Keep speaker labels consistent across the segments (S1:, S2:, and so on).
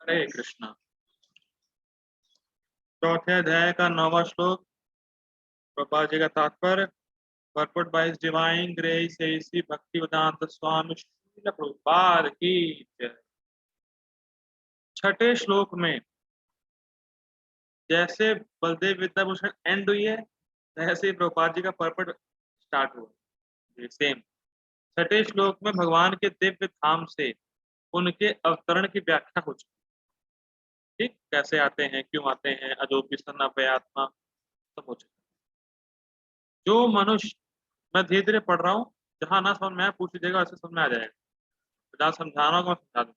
S1: हरे कृष्णा। चौथे अध्याय का 9वां श्लोक। प्रभुपाद जी का तात्पर्य। परपुट बाई डिवाइन ग्रेस ऐसी भक्ति वेदांत स्वामी श्रील प्रभुपाद की जय। छठे श्लोक में जैसे बलदेव विद्याभूषण एंड हुई है, वैसे ही प्रभुपाद जी का परपट स्टार्ट हुआ। सेम छठे श्लोक में भगवान के दिव्य धाम से उनके अवतरण की व्याख्या हो चुकी। ठीक, कैसे आते हैं, क्यों आते हैं, अजोपी सन्नापयात्मा सब हो चुका। जो मनुष्य, मैं धीरे धीरे पढ़ रहा हूँ, जहां ना समझ में आया पूछ लीजिएगा, ऐसे समझ में आ जाएगा। जहां समझाना होगा मैं समझा दूँ।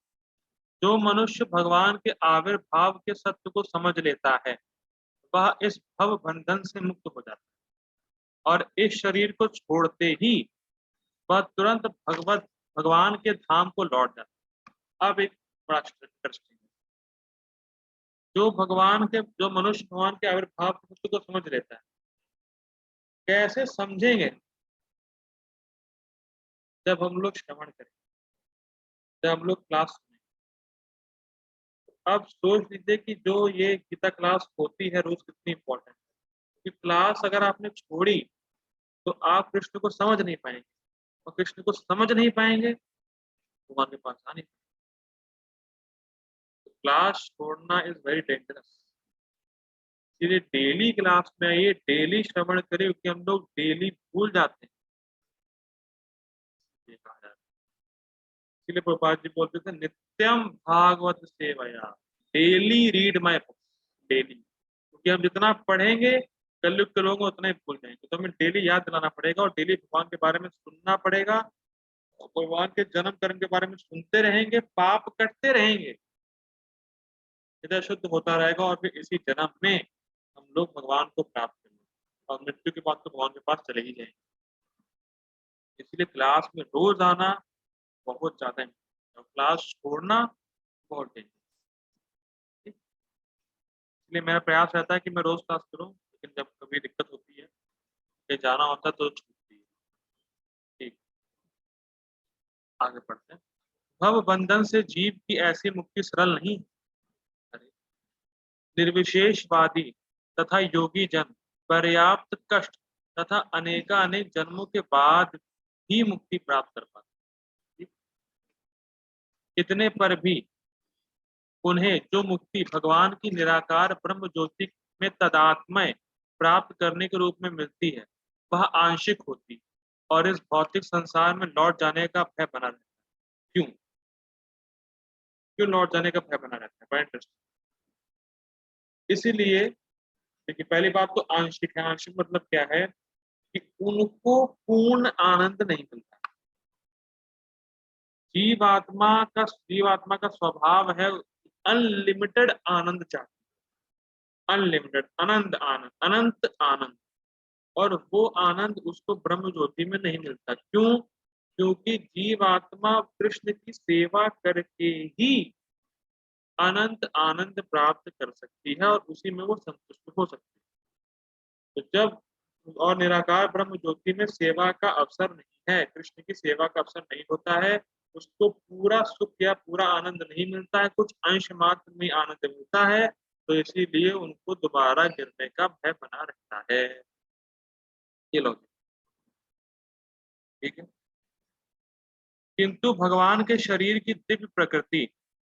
S1: जो मनुष्य भगवान के आविर्भाव के सत्य को समझ लेता है वह इस भव बंधन से मुक्त हो जाता है और इस शरीर को छोड़ते ही वह तुरंत भगवान के धाम को लौट जाता है। अब एक बड़ा इंटरेस्टिंग, जो मनुष्य भगवान के आविर्भाव के सत्य को समझ लेता है, कैसे समझेंगे? जब हम लोग श्रवण करें, जब हम लोग क्लास सुने। अब सोच लीजिए कि जो ये गीता क्लास होती है रोज कितनी इंपॉर्टेंट है। कि क्लास अगर आपने छोड़ी तो आप कृष्ण को समझ नहीं पाएंगे, और कृष्ण को समझ नहीं पाएंगे तो भगवान के पास आ नहीं पाएंगे। तो क्लास छोड़ना इज वेरी डेंजरस। इसलिए डेली क्लास में आइए, डेली श्रवण करें, क्योंकि हम लोग डेली भूल जाते हैं। ये कहा जाता है। इसलिए प्रभुपाद जी बोलते थे नित्यम भागवत सेवया, daily read my book, daily. क्योंकि हम जितना पढ़ेंगे कलयुग के लोग उतना ही भूल जाएंगे। तो हमें डेली याद दिलाना पड़ेगा और डेली भगवान के बारे में सुनना पड़ेगा। और भगवान के जन्म कर्म के बारे में सुनते रहेंगे, पाप करते रहेंगे, हृदय शुद्ध होता रहेगा, और फिर इसी जन्म में हम लोग भगवान को प्राप्त करेंगे और मृत्यु के बाद तो भगवान के पास चले ही जाएंगे। इसलिए क्लास में रोज आना बहुत ज्यादा इम्पोर्टेंट है, क्लास छोड़ना बहुत डेंजर। इसलिए मेरा प्रयास रहता है कि मैं रोज क्लास करूं, लेकिन जब कभी दिक्कत होती है, कहीं जाना होता है तो छूटती है। ठीक, आगे पढ़ते हैं। भव बंधन से जीव की ऐसी मुक्ति सरल नहीं। अरे, निर्विशेषवादी तथा योगी जन पर्याप्त कष्ट तथा अनेकानेक जन्मों के बाद ही मुक्ति प्राप्त कर पाते। इतने पर भी उन्हें जो मुक्ति भगवान की निराकार ब्रह्म ज्योति में तदात्मय प्राप्त करने के रूप में मिलती है वह आंशिक होती और इस भौतिक संसार में लौट जाने का भय बना रहता है। क्यों क्यों लौट जाने का भय बना रहता है? बड़ा इंटरेस्टिंग। इसीलिए देखिए, पहली बात तो आंशिक है। आंशिक मतलब क्या है? कि उनको पूर्ण आनंद नहीं मिलता। जीवात्मा का स्वभाव है अनलिमिटेड आनंद चाहती, अनलिमिटेड अनंत आनंद, अनंत आनंद। और वो आनंद उसको ब्रह्म ज्योति में नहीं मिलता। क्यों? क्योंकि जीवात्मा कृष्ण की सेवा करके ही अनंत आनंद प्राप्त कर सकती है और उसी में वो संतुष्ट हो सकती है। तो जब और निराकार ब्रह्म ज्योति में सेवा का अवसर नहीं है, कृष्ण की सेवा का अवसर नहीं होता है, उसको पूरा सुख या पूरा आनंद नहीं मिलता है, कुछ अंश मात्र में आनंद मिलता है। तो इसीलिए उनको दोबारा गिरने का भय बना रहता है। ये लोग, ठीक है। किंतु भगवान के शरीर की दिव्य प्रकृति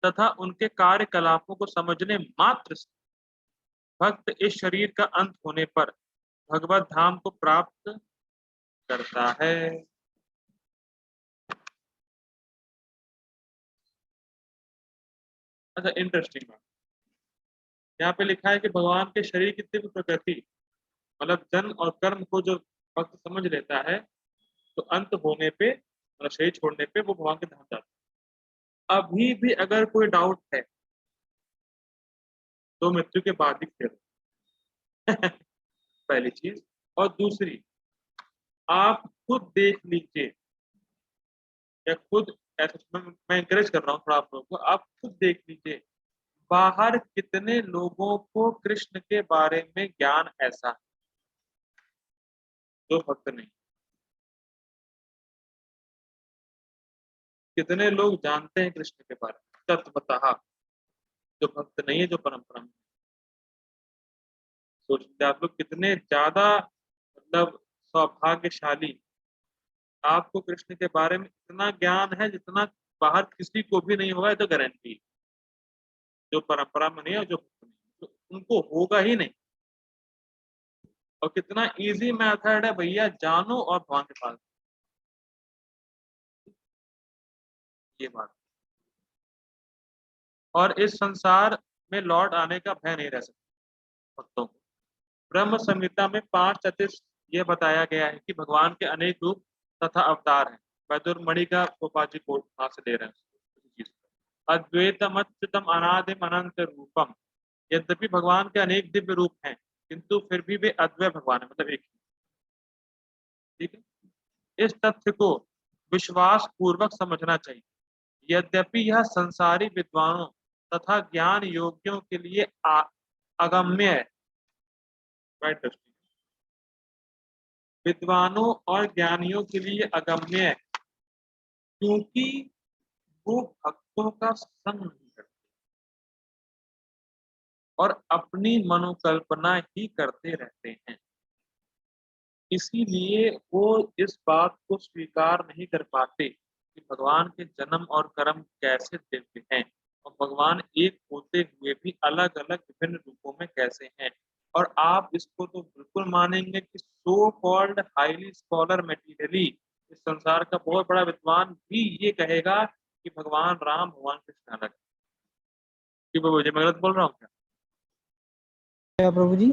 S1: तथा उनके कार्यकलापों को समझने मात्र से भक्त इस शरीर का अंत होने पर भगवत धाम को प्राप्त करता है। अच्छा, इंटरेस्टिंग बात यहाँ पे लिखा है कि भगवान के शरीर की दिव्य प्रकृति, मतलब जन्म और कर्म को जो भक्त समझ लेता है तो अंत होने पे, मतलब शरीर छोड़ने पे वो भगवान के धाम जाता है। अभी भी अगर कोई डाउट है तो मृत्यु के बाद ही क्लियर। पहली चीज। और दूसरी, आप खुद देख लीजिए, या खुद ऐसा मैं इंकरेज कर रहा हूँ थोड़ा आप लोगों को, आप खुद देख लीजिए बाहर कितने लोगों को कृष्ण के बारे में ज्ञान ऐसा है जो भक्त नहीं। कितने लोग जानते हैं कृष्ण के बारे में तत्वतः, जो भक्त नहीं है, जो परंपरा में। सोचते आप लोग कितने ज्यादा मतलब सौभाग्यशाली, आपको कृष्ण के बारे में इतना ज्ञान है जितना बाहर किसी को भी नहीं होगा, ये तो गारंटी। जो परंपरा में नहीं है, जो भक्त नहीं है, तो उनको होगा ही नहीं। और कितना इजी मेथड है भैया, जानो और भगवान के पास, ये बात। और इस संसार में लौट आने का भय नहीं रह सकता भक्तों को। ब्रह्म संहिता में 5 ये बताया गया है कि भगवान के अनेक रूप तथा अवतार हैं। वैदुरमणि का गोपाल कोट वहां से ले रहे हैं। अद्वैतमच्युतम अनादिम अनंत रूपम। यद्यपि भगवान के अनेक दिव्य रूप हैं, किंतु फिर भी वे अद्वैत भगवान है, मतलब एक ही। ठीक है, इस तथ्य को विश्वास पूर्वक समझना चाहिए। यद्यपि यह संसारी विद्वानों तथा ज्ञान योगियों के लिए अगम्य है। विद्वानों और ज्ञानियों के लिए अगम्य है, क्योंकि वो भक्तों का संग नहीं करते और अपनी मनोकल्पना ही करते रहते हैं। इसीलिए वो इस बात को स्वीकार नहीं कर पाते कि भगवान के जन्म और कर्म कैसे दिव्य हैं, और भगवान एक होते हुए भी अलग अलग विभिन्न रूपों में कैसे हैं। और आप इसको तो बिल्कुल मानेंगे कि so called highly scholar materially, इस संसार का बहुत बड़ा विद्वान भी ये कहेगा कि भगवान राम भगवान कृष्ण अलग है। कि मुझे मैं गलत बोल रहा हूँ क्या?
S2: क्या प्रभु जी?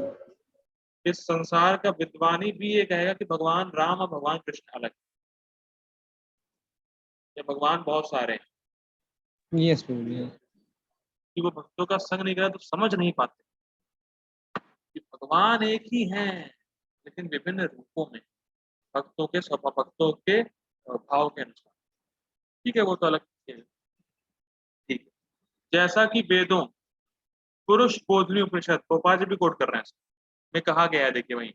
S1: इस संसार का विद्वानी भी ये कहेगा कि भगवान राम और भगवान कृष्ण अलग है, या भगवान बहुत सारे हैं।
S2: यस प्रभु जी।
S1: कि वो भक्तों का संग नहीं करा तो समझ नहीं पाते कि भगवान एक ही हैं, लेकिन विभिन्न रूपों में, भक्तों के स्वभाव, भक्तों के भाव के अनुसार। ठीक है, वो तो अलग चीज़ है। ठीक है, जैसा कि वेदों, पुरुष बोधनी उपनिषद, गोपाल जी भी कोट कर रहे हैं में कहा गया है, देखिए वहीं,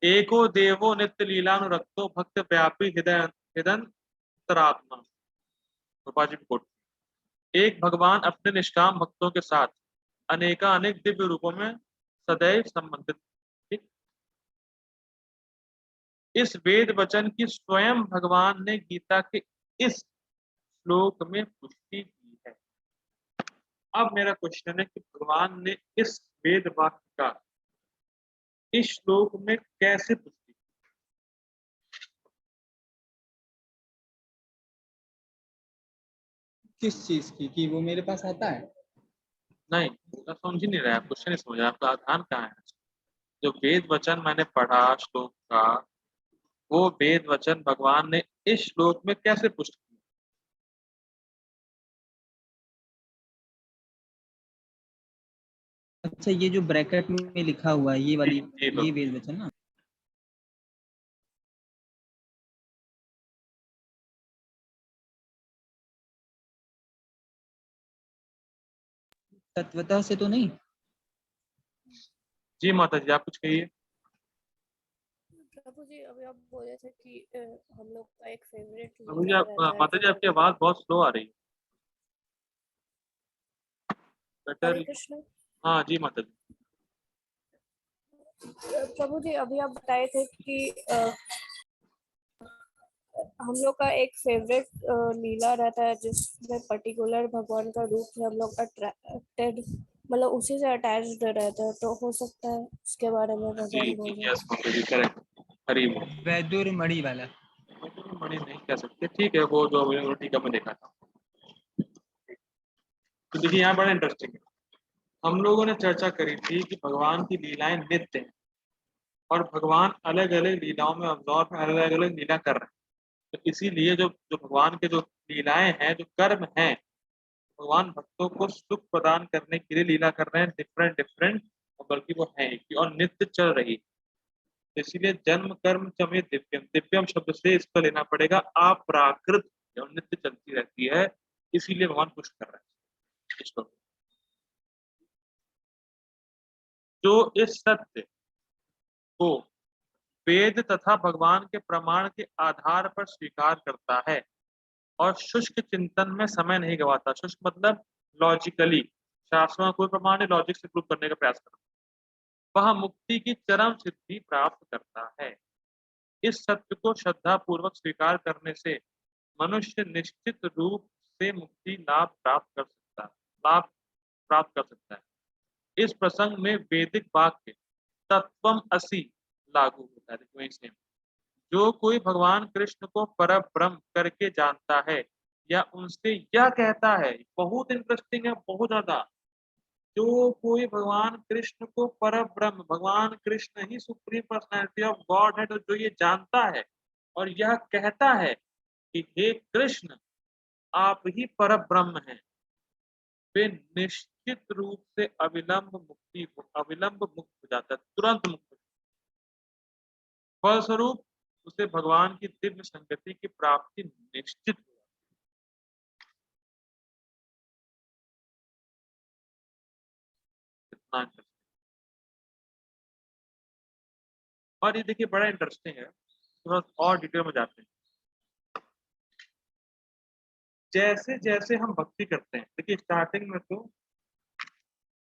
S1: एको देवो नित्य लीलानुरक्तो भक्त व्यापी हृदय हृदयंतरात्मा। गोपाल जी भी कोट, एक भगवान अपने निष्काम भक्तों के साथ अनेका अनेक दिव्य रूपों में सदैव संबंधित। ठीक, इस वेद वचन की स्वयं भगवान ने गीता के इस श्लोक में पुष्टि की है। अब मेरा क्वेश्चन है कि भगवान ने इस वेद वाक्य का इस श्लोक में कैसे पुष्टि की?
S2: किस चीज की कि वो मेरे पास आता है?
S1: नहीं, मैं समझ ही नहीं रहा, क्वेश्चन नहीं समझ रहा, आपका आधान कहाँ है? जो वेद वचन मैंने पढ़ा श्लोक का, वो वेद वचन भगवान ने इस श्लोक में कैसे पुष्ट किया?
S2: अच्छा, ये जो ब्रैकेट में लिखा हुआ है ये वाली, ये वेद वचन ना। तत्वतः से तो नहीं।
S1: जी माता जी, आप कुछ कहिए।
S3: प्रभु जी, अभी आप बोले थे कि हम लोग का एक फेवरेट
S1: प्रभु जी,
S3: लीला
S1: आप
S3: रहता है
S1: माता
S3: जो
S1: जी, आपकी आवाज बहुत स्लो आ रही है।
S3: हरे
S1: बेटर।
S3: कृष्ण।
S1: हाँ जी माता जी।
S3: प्रभु जी, अभी आप बताए थे कि हम लोग का एक फेवरेट लीला रहता है जिसमें पर्टिकुलर भगवान का रूप से हम लोग अट्रैक्टेड, मतलब उसी से अटैच्ड रहता है, तो हो सकता है उसके बारे में
S1: जी
S3: भगवान
S1: जी,
S3: बोल रहे
S1: यस माता जी, करेक्ट। हरी बोल।
S2: वैदुर मणि वाला।
S1: मणि नहीं कह सकते, ठीक है, वो जो यूनिवर्सिटी का मैं देखा था। तो देखिए, यहाँ बड़ा इंटरेस्टिंग है। हम लोगों ने चर्चा करी थी कि भगवान की लीलाएं नित्य हैं, और भगवान अलग अलग लीलाओं में अवतार में अलग अलग लीला कर रहे हैं। तो इसीलिए जो जो भगवान के जो लीलाएं हैं, जो कर्म हैं, भगवान भक्तों को सुख प्रदान करने के लिए लीला कर रहे हैं, डिफरेंट डिफरेंट, और बल्कि वो है एक ही और नित्य चल रही है। तो इसीलिए जन्म कर्म च में दिव्यम, दिव्यम शब्द से इसको लेना पड़ेगा अपराकृत, जो नित्य चलती रहती है। इसीलिए भगवान पुष्ट कर रहे हैं इसको। जो इस सत्य को वेद तथा भगवान के प्रमाण के आधार पर स्वीकार करता है और शुष्क चिंतन में समय नहीं गवाता, शुष्क मतलब लॉजिकली, शास्त्रों का कोई प्रमाण नहीं, लॉजिक से प्रूव करने का प्रयास करता है, वह मुक्ति की चरम सिद्धि प्राप्त करता है। इस सत्य को श्रद्धा पूर्वक स्वीकार करने से मनुष्य निश्चित रूप से मुक्ति लाभ प्राप्त कर सकता है। इस प्रसंग में वैदिक वाक्य तत्वम असि लागू होता है। देखो वहीं से, जो कोई भगवान कृष्ण को पर ब्रह्म करके जानता है या उनसे यह कहता है, बहुत इंटरेस्टिंग है, बहुत ज्यादा। जो कोई भगवान कृष्ण को पर ब्रह्म, भगवान कृष्ण ही सुप्रीम पर्सनैलिटी ऑफ गॉड है, तो जो ये जानता है और यह कहता है कि हे कृष्ण आप ही पर ब्रह्म हैं, वे निश्चित रूप से अविलंब मुक्त हो जाता है, तुरंत मुक्त हो जाता है। फलस्वरूप उसे भगवान की दिव्य संगति की प्राप्ति निश्चित हो जाती है। इतना interesting। और ये देखिए बड़ा इंटरेस्टिंग है, थोड़ा और डिटेल में जाते हैं। जैसे जैसे हम भक्ति करते हैं, देखिए स्टार्टिंग में तो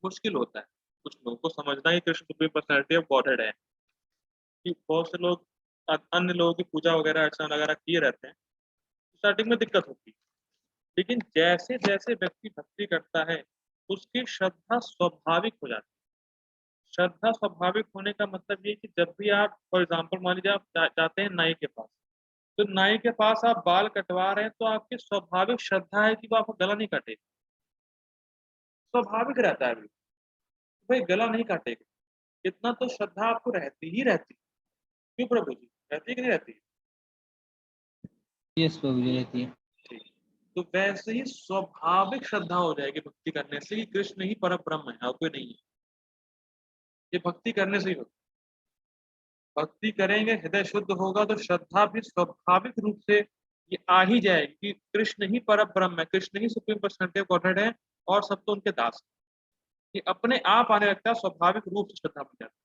S1: मुश्किल होता है कुछ लोगों को समझना ही Krishna supreme personality of Godhead है, कि बहुत से लोग अन्य लोगों की पूजा वगैरह अर्चना वगैरह किए रहते हैं, स्टार्टिंग में दिक्कत होती है। लेकिन जैसे जैसे व्यक्ति भक्ति करता है उसकी श्रद्धा स्वाभाविक हो जाती है। श्रद्धा स्वाभाविक होने का मतलब ये कि जब भी आप फॉर एग्जाम्पल मान लीजिए आप जाते हैं नाई के पास, तो नाई के पास आप बाल कटवा रहे हैं, तो आपकी स्वाभाविक श्रद्धा है कि वो आपको गला नहीं काटेगा, स्वाभाविक रहता है भाई गला नहीं काटेगा। इतना तो श्रद्धा आपको रहती ही रहती है। क्यों प्रभु जी, रहती है कि नहीं रहती है?
S2: यस प्रभु जी रहती है।
S1: ठीक। तो वैसे ही स्वाभाविक श्रद्धा हो जाएगी भक्ति करने से कि कृष्ण ही परम ब्रह्म है और कोई नहीं है। ये भक्ति करने से ही होता है। भक्ति करेंगे, हृदय शुद्ध होगा, तो श्रद्धा भी स्वाभाविक रूप से ये आ ही जाएगी कि कृष्ण ही परम ब्रह्म है, कृष्ण ही सुप्रीम पर्सनैलिटी ऑफ गॉडहेड है और सब तो उनके दास है। ये अपने आप आने लगता है, स्वाभाविक रूप से श्रद्धा बन जाती है।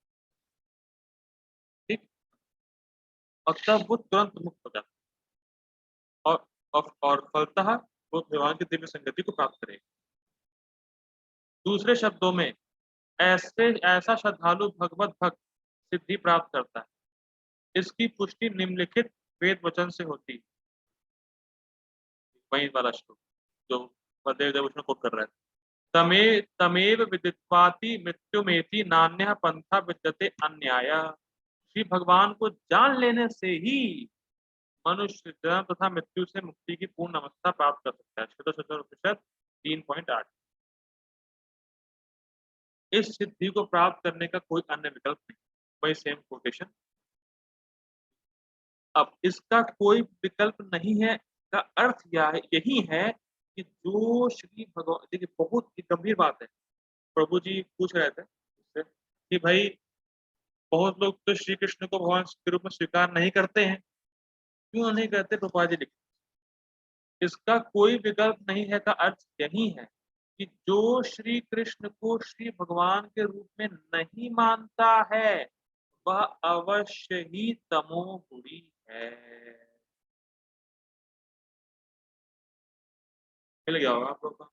S1: ठीक। और तब वो तुरंत मुक्त हो जाता है और फलतः वो भगवान की दिव्य संगति को प्राप्त करेगा। दूसरे शब्दों में ऐसा श्रद्धालु भगवत भक्त सिद्धि प्राप्त करता है। इसकी पुष्टि निम्नलिखित वेद वचन से होती है। वही वाला श्लोक जो बलदेव देव उसमें कोट कर रहा है, तमेव विदित्वाति मृत्युमेति नान्यः पंथा विद्यते अन्याय। श्री भगवान को जान लेने से ही मनुष्य जन्म तथा मृत्यु से मुक्ति की पूर्ण अवस्था प्राप्त कर सकता है। उपनिषद 3.8। इस सिद्धि को प्राप्त करने का कोई अन्य विकल्प नहीं। वही सेम कोटेशन। अब इसका कोई विकल्प नहीं है का अर्थ यही है कि जो श्री भगवान, देखिए बहुत ही गंभीर बात है। प्रभु जी पूछ रहे थे उससे कि भाई बहुत लोग तो श्री कृष्ण को भगवान के रूप में स्वीकार नहीं करते हैं, क्यों नहीं करते? प्रभुपाद जी लिखते इसका कोई विकल्प नहीं है का अर्थ यही है कि जो श्री कृष्ण को श्री भगवान के रूप में नहीं मानता है वह अवश्य ही तमोगुणी है। मिल गया होगा आप लोग को।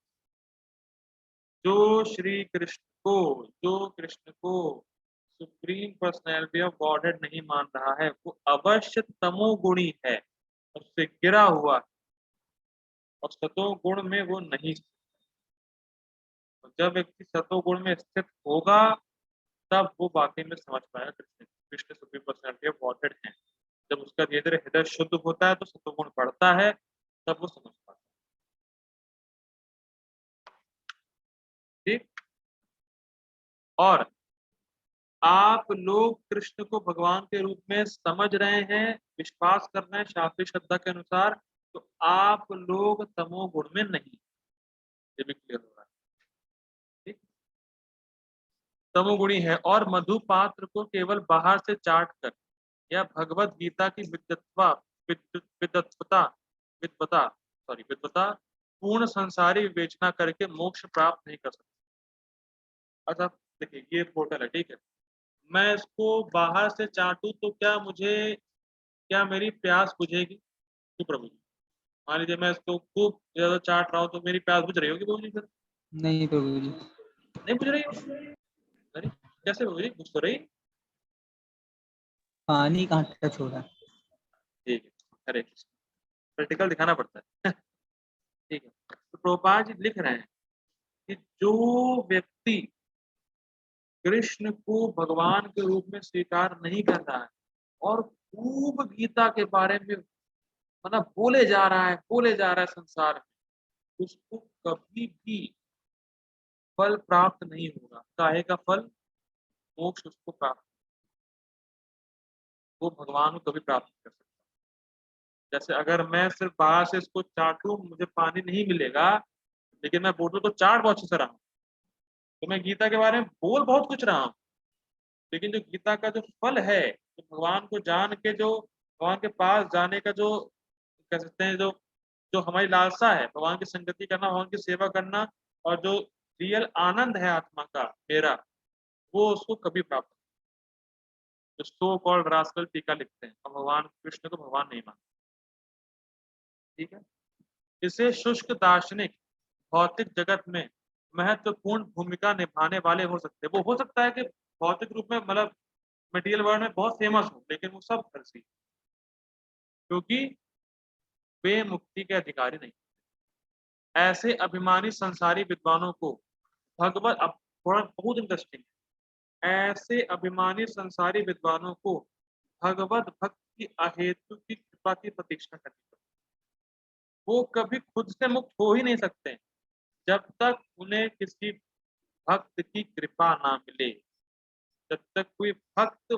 S1: जो कृष्ण को सुप्रीम पर्सनैलिटी ऑफ गॉडहेड नहीं मान रहा है वो अवश्य तमोगुणी है, उससे गिरा हुआ, और सतोगुण में वो नहीं। जब व्यक्ति सतोगुण में स्थित होगा तब वो वाकई में समझ पाएगा Krishna Krishna supreme personality of Godhead है। जब उसका धीरे धीरे हृदय शुद्ध होता है तो सतोगुण बढ़ता है, तब वो समझ पाता है। ठीक। और आप लोग कृष्ण को भगवान के रूप में समझ रहे हैं, विश्वास कर रहे हैं शास्त्रीय श्रद्धा के अनुसार, तो आप लोग तमोगुण में नहीं। ये भी क्लियर हो रहा है। ठीक। तमोगुणी है और मधु पात्र को केवल बाहर से चाट कर या भगवत गीता की विद्वत्ता विद्वता विद्वता पूर्ण संसारी विवेचना करके मोक्ष प्राप्त नहीं कर सकते। अच्छा देखिए ये पोर्टल है, ठीक है, मैं इसको बाहर से चाटूं तो क्या मेरी प्यास बुझेगी? क्यों प्रभु जी? मान लीजिए मैं इसको खूब ज्यादा चाट रहा हूँ तो मेरी प्यास बुझ रही होगी प्रभु जी फिर?
S2: नहीं प्रभु जी।
S1: नहीं बुझ रही हो? अरे कैसे प्रभु जी, बुझ तो रही।
S2: पानी कहाँ टच हो रहा है?
S1: ठीक है, हरे कृष्ण, प्रैक्टिकल दिखाना पड़ता है। ठीक है, तो प्रभुपाद जी लिख रहे हैं कि जो व्यक्ति कृष्ण को भगवान के रूप में स्वीकार नहीं कर रहा है और खूब गीता के बारे में मतलब बोले जा रहा है, बोले जा रहा है संसार में, उसको कभी भी फल प्राप्त नहीं होगा। काहे का फल? मोक्ष उसको प्राप्त, वो भगवान को कभी प्राप्त नहीं कर सकता। जैसे अगर मैं सिर्फ बाहर से इसको चाटूं, मुझे पानी नहीं मिलेगा, लेकिन मैं बोलूं तो चाट बहुत अच्छे से रहा हूं, तो मैं गीता के बारे में बोल बहुत कुछ रहा हूं, लेकिन जो गीता का जो फल है, जो भगवान को जान के, जो भगवान के पास जाने का जो कह सकते हैं, जो जो हमारी लालसा है, भगवान की संगति करना, भगवान की सेवा करना, और जो रियल आनंद है आत्मा का मेरा, वो उसको कभी प्राप्त नहीं। जो सो कॉल्ड रास्कल टीका लिखते हैं और भगवान कृष्ण को भगवान नहीं मानते। ठीक है, इसे शुष्क दार्शनिक भौतिक जगत में महत्वपूर्ण भूमिका निभाने वाले हो सकते हैं। वो हो सकता है कि भौतिक रूप में मतलब मटेरियल वर्ल्ड में बहुत फेमस हो, लेकिन वो सब फर्जी, क्योंकि वे मुक्ति के अधिकारी नहीं। ऐसे अभिमानी संसारी विद्वानों को भगवत, अब थोड़ा बहुत इंटरेस्टिंग है, ऐसे अभिमानी संसारी विद्वानों को भगवत भक्त की अहेतु की कृपा की प्रतीक्षा करनी पड़ती। वो कभी खुद से मुक्त हो ही नहीं सकते जब तक उन्हें किसी भक्त की कृपा ना मिले। जब तक कोई भक्त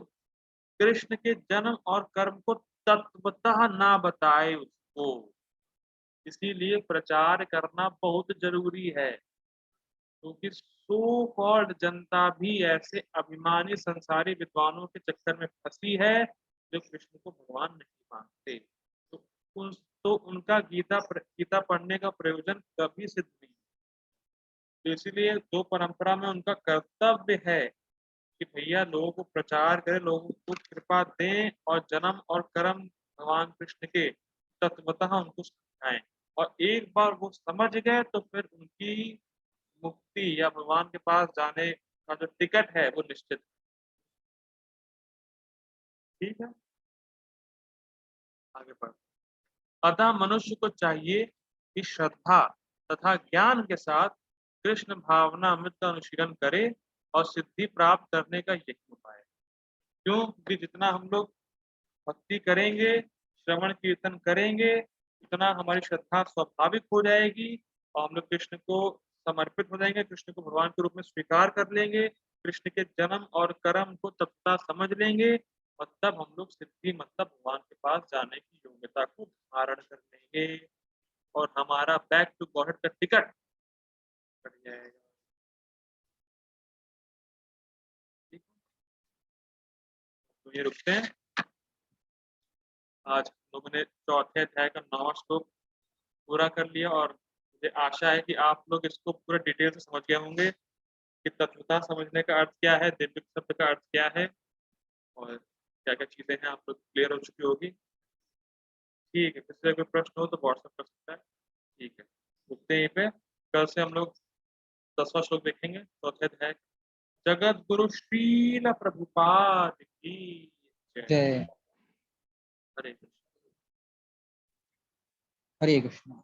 S1: कृष्ण के जन्म और कर्म को तत्वतः ना बताए उसको, इसीलिए प्रचार करना बहुत जरूरी है, क्योंकि सो कॉल्ड जनता भी ऐसे अभिमानी संसारी विद्वानों के चक्कर में फंसी है जो कृष्ण को भगवान नहीं मानते। तो उन तो उनका गीता पढ़ने का प्रयोजन कभी सिद्ध नहीं। तो इसीलिए जो परंपरा में उनका कर्तव्य है कि भैया लोगों को प्रचार करें, लोगों को कृपा दें और जन्म और कर्म भगवान कृष्ण के तत्वतः उनको समझाएं, और एक बार वो समझ गए तो फिर उनकी मुक्ति या भगवान के पास जाने का जो टिकट है वो निश्चित। ठीक है, आगे बढ़। अतः मनुष्य को चाहिए कि श्रद्धा तथा ज्ञान के साथ कृष्ण भावना अमृत का अनुशीलन करे और सिद्धि प्राप्त करने का यही उपाय है। क्यों? क्योंकि जितना हम लोग भक्ति करेंगे, श्रवण कीर्तन करेंगे, उतना हमारी श्रद्धा स्वाभाविक हो जाएगी और हम लोग कृष्ण को समर्पित हो जाएंगे, कृष्ण को भगवान के रूप में स्वीकार कर लेंगे, कृष्ण के जन्म और कर्म को तत्वतः समझ लेंगे, और तब हम लोग सिद्धि मतलब भगवान के पास जाने की योग्यता को धारण कर लेंगे और हमारा बैक टू गॉड का टिकट कट जाएगा। ठीक है? तो ये रुकते हैं। आज लोगों ने चौथे अध्याय का 9वां श्लोक पूरा कर लिया, और मुझे आशा है कि आप लोग इसको पूरा डिटेल से समझ गए होंगे कि तत्वता समझने का अर्थ क्या है, दिव्य शब्द का अर्थ क्या है, और क्या क्या चीजें हैं आप लोग क्लियर हो चुकी होगी। ठीक है, किसी का कोई प्रश्न हो तो व्हाट्सएप कर सकता है। ठीक है, रुकते हैं यहीं पे। कल से हम लोग 10वां श्लोक देखेंगे, चौथे अध्याय। जगत गुरु श्रील प्रभुपाद की जय।
S2: जय
S1: हरे कृष्ण।
S2: हरे कृष्ण।